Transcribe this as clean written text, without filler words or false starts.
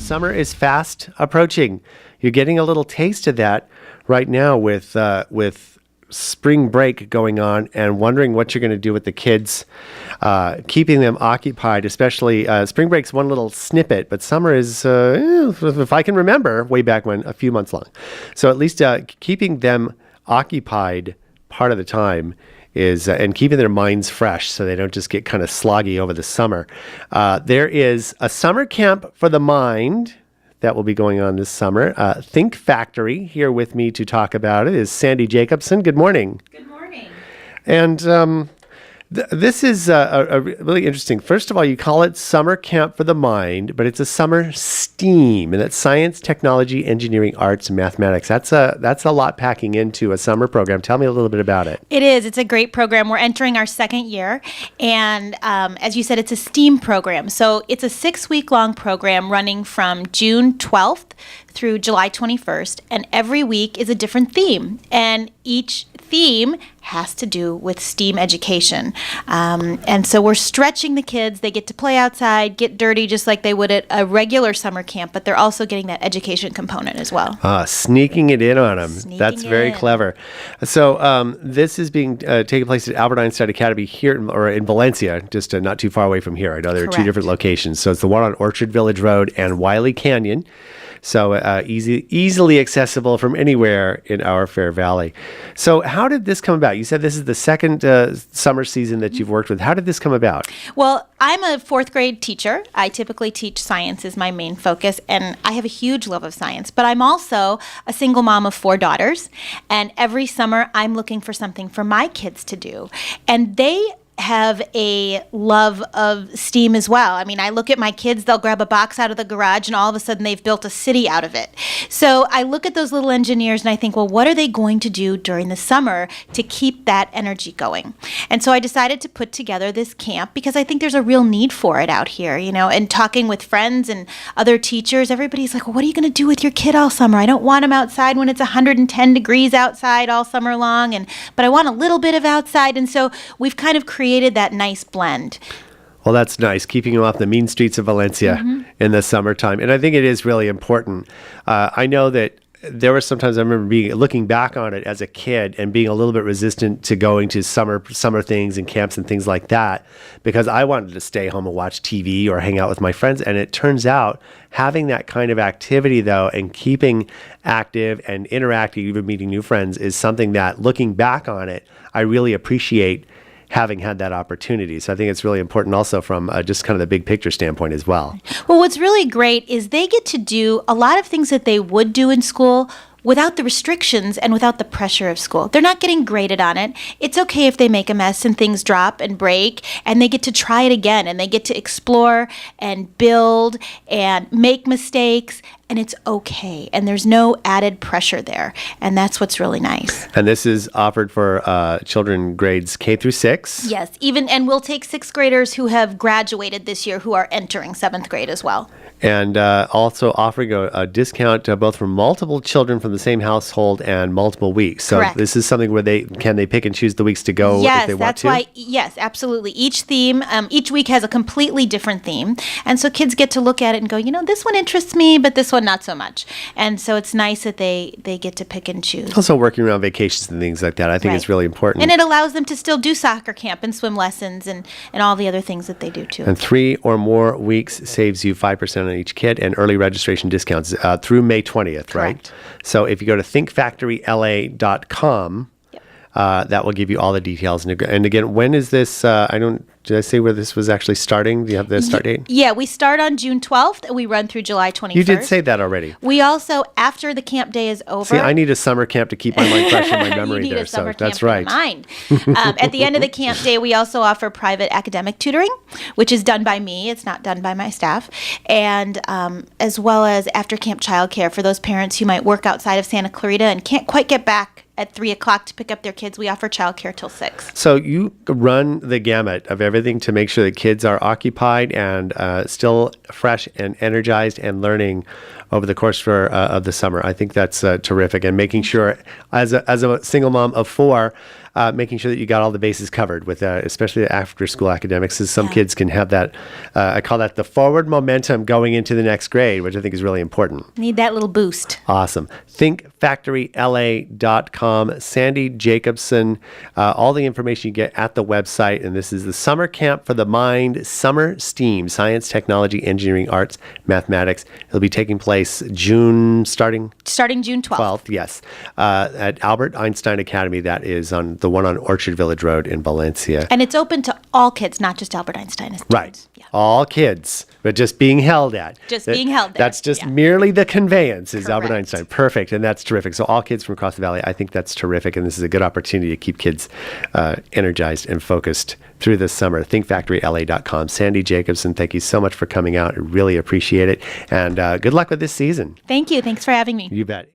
Summer is fast approaching. You're getting a little taste of that right now with spring break going on and wondering what you're going to do with the kids, keeping them occupied, especially spring break's one little snippet, but summer is, if I can remember, way back when, a few months long. So at least keeping them occupied part of the time is, and keeping their minds fresh so they don't just get kind of sloggy over the summer. There is a summer camp for the mind that will be going on this summer. Think Factory, here with me to talk about it is Sandi Jacobsohn. Good morning. Good morning. And this is a really interesting. First of all, you call it Summer Camp for the Mind, but it's a summer STEAM, and that's science, technology, engineering, arts, and mathematics. That's a lot packing into a summer program. Tell me a little bit about it. It is. It's a great program. We're entering our second year, and as you said, it's a STEAM program. So it's a 6-week-long program running from June 12th through July 21st, and every week is a different theme, and each theme has to do with STEAM education. And so we're stretching the kids. They get to play outside, get dirty just like they would at a regular summer camp, but they're also getting that education component as well. Sneaking it in on them. That's very clever. So this is being taking place at Albert Einstein Academy here in Valencia, just not too far away from here. I know there are two different locations. So it's the one on Orchard Village Road and Wiley Canyon. So easily accessible from anywhere in our Fair Valley. So how did this come about? You said this is the second summer season that you've worked with. How did this come about? Well, I'm a 4th grade teacher. I typically teach science as my main focus, and I have a huge love of science. But I'm also a single mom of 4 daughters, and every summer I'm looking for something for my kids to do. And they have a love of STEAM as well. I mean, I look at my kids, they'll grab a box out of the garage and all of a sudden they've built a city out of it. So I look at those little engineers and I think, well, what are they going to do during the summer to keep that energy going? And so I decided to put together this camp because I think there's a real need for it out here, you know, and talking with friends and other teachers, everybody's like, well, what are you going to do with your kid all summer? I don't want them outside when it's 110 degrees outside all summer long, but I want a little bit of outside. And so we've kind of created that nice blend. Well, that's nice, keeping them off the mean streets of Valencia in the summertime. And I think it is really important. I know that there were sometimes I remember looking back on it as a kid and being a little bit resistant to going to summer things and camps and things like that because I wanted to stay home and watch TV or hang out with my friends. And it turns out having that kind of activity, though, and keeping active and interacting, even meeting new friends, is something that, looking back on it, I really appreciate having had that opportunity. So I think it's really important also from just kind of the big picture standpoint as well. Well, what's really great is they get to do a lot of things that they would do in school without the restrictions and without the pressure of school. They're not getting graded on it. It's okay if they make a mess and things drop and break, and they get to try it again, and they get to explore and build and make mistakes, and it's okay. And there's no added pressure there, and that's what's really nice. And this is offered for children grades K through 6? Yes, and we'll take 6th graders who have graduated this year who are entering 7th grade as well. And also offering a discount both for multiple children from the same household and multiple weeks. So Correct. This is something where they pick and choose the weeks to go if they want to? Yes, absolutely. Each theme, each week has a completely different theme. And so kids get to look at it and go, you know, this one interests me, but this one not so much. And so it's nice that they get to pick and choose. Also working around vacations and things like that, I think is really important. And it allows them to still do soccer camp and swim lessons and all the other things that they do too. And 3 or more weeks saves you 5% on each kit, and early registration discounts through May 20th, Correct. Right? So if you go to thinkfactoryla.com, that will give you all the details. And again, when is this? Did I say where this was actually starting? Do you have the start date? Yeah, we start on June 12th and we run through July 21st. You did say that already. We also, after the camp day is over. See, I need a summer camp to keep my mind fresh in my memory there. So that's right. At the end of the camp day, we also offer private academic tutoring, which is done by me. It's not done by my staff. And as well as after camp childcare for those parents who might work outside of Santa Clarita and can't quite get back at 3 o'clock to pick up their kids. We offer childcare till 6. So you run the gamut of everything to make sure that kids are occupied and still fresh and energized and learning over the course of the summer. I think that's terrific. And making sure, as a single mom of 4, making sure that you got all the bases covered with, especially after school academics, as some kids can have that, I call that the forward momentum going into the next grade, which I think is really important. Need that little boost. Awesome. ThinkFactoryLA.com, Sandi Jacobsohn, all the information you get at the website. And this is the Summer Camp for the Mind, Summer STEAM, Science, Technology, Engineering, Arts, Mathematics. It'll be taking place starting June 12th. Yes, at Albert Einstein Academy. That is on the one on Orchard Village Road in Valencia. And it's open to all kids, not just Albert Einstein. Right. Yeah. All kids, but just being held at. Being held there. That's just merely the conveyance is Albert Correct. Einstein. Perfect. And that's terrific. So all kids from across the valley, I think that's terrific. And this is a good opportunity to keep kids energized and focused through this summer. ThinkFactoryLA.com. Sandi Jacobsohn, thank you so much for coming out. I really appreciate it. And good luck with this season. Thank you. Thanks for having me. You bet.